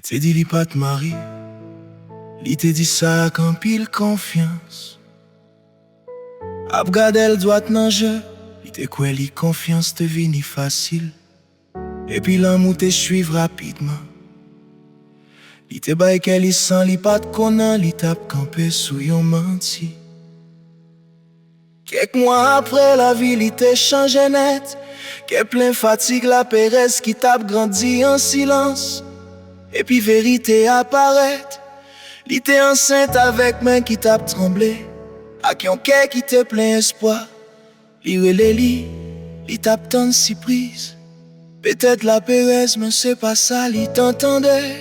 T'es dit li pas te mari, li te dit ça qu'en pile confiance. Ap gade droite nan jeu, li te kwe li confiance te vini facile. Et puis l'amour te suive rapidement. Li te bay ke li san li pat konan, li tap campé sou yon menti. Quelques mois après la vie li te changé net, que plein fatigue la péresse qui tap grandi en silence. Et puis vérité apparaît, li te enceinte avec main qui tap tremblé, ak yon kè qui te plein espoir. Li rele li tap tant si prise. Peut-être la péresse, mais c'est pas ça, li t'entendait.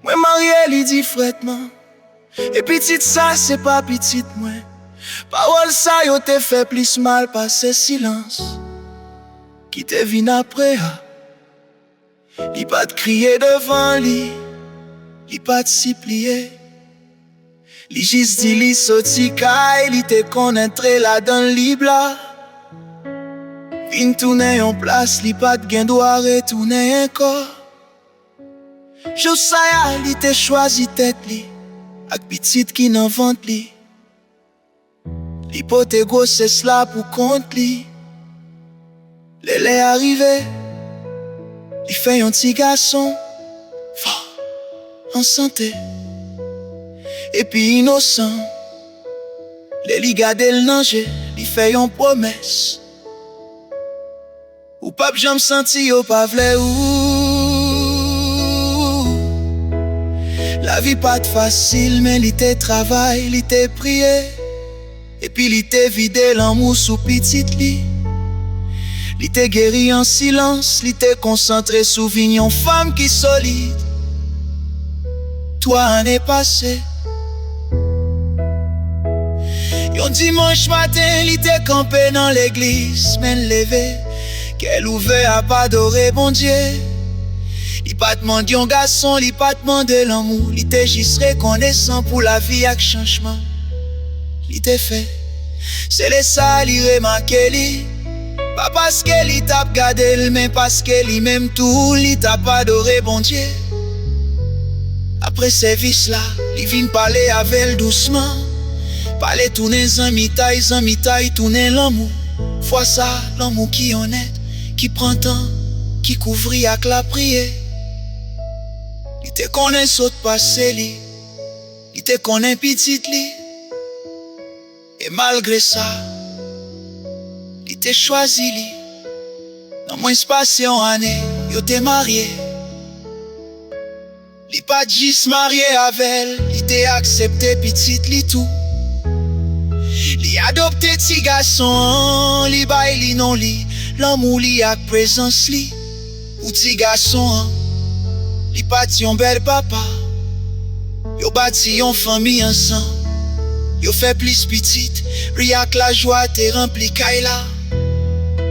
Moi marié, li dit frettement. Et petite ça, c'est pas petite moi. Parole ça, yo te fait plus mal par ce silence. Qui te vine après, li pas te crier devant li pas te si plier. Li juste dit li soti kay, li te connaître là dans le libla. Vin tourner yon place, li pas te gen doit retourner encore. Josaya, li te choisi tête li, ak petite qui nan vente li. Li pote grossesse la pour compte li. L'elle arrivé, li fait un petit garçon fort, en santé, et puis innocent. Li gade le nanger, li fait une promesse. Ou pas j'aime senti ou pas vle ou. La vie pas facile, mais li te travail, li te prié. Et puis li te vide l'amour sous petite li. Li te guéri en silence, li te concentré sous vignon femme qui solide. Toi année passée, yon dimanche matin, li te campé dans l'église, men levé, qu'elle ouvert à pas adorer bon Dieu. Li pas demande yon garçon, li pas demande l'amour, li te juste reconnaissant pour la vie ak changement. Li te fait, c'est les ça li remarque li. Pas parce que li tap gade, mais parce que li même tout, li tap adoré bon Dieu. Après service là, li vin parler avec doucement. Parler tourner zanmitaï, tourner l'amour. Fois ça, l'amour qui honnête, qui prend temps, qui couvrit avec la prière. Li te connaît saute passé li, li te connaît petite li. Et malgré ça, li te choisi li. Dans moins passé en année, yo te marié. Li pas juste marié avec elle, li te accepté petite li tout. Li adopté ti garçon, li bay li non li, l'amour li ak présence li. Ou ti garçon, li pati yon bel papa. Yo bati yon famille ensemble. Yo fait plus petite, riak la joie te rempli kaila.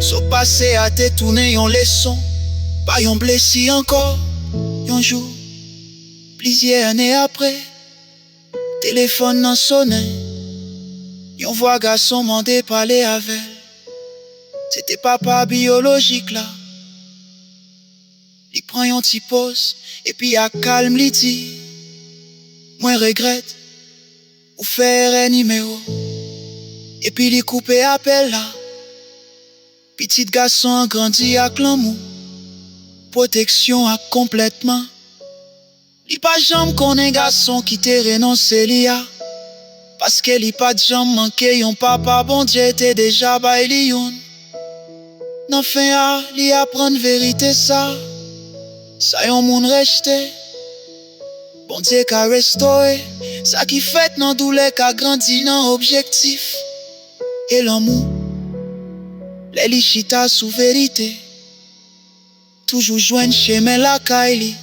So passé à te tourner yon leçon, pas yon blessi encore. Yon jour, plusieurs années après, téléphone nan sonné. Yon voix garçon mandé parler avec. C'était papa biologique là. Il prend yon ti pause, et puis à calme li dit, moi regrette, ou faire un numéro. Et puis il coupe appel là. Petit garçon grandi avec l'amour, protection a complètement. Li pas jambe connaît garçon qui te renoncé liya. Parce que li pas jambe manqué yon papa bon Dieu te déjà bay li yon. Nan fin a li apprend vérité ça. Ça yon moun rejte. Bon Dieu ka restauré. Ça qui fait nan douleur ka grandi nan objectif. Et l'amour, les li chita sous vérité. Toujours joindre chemin la kaili.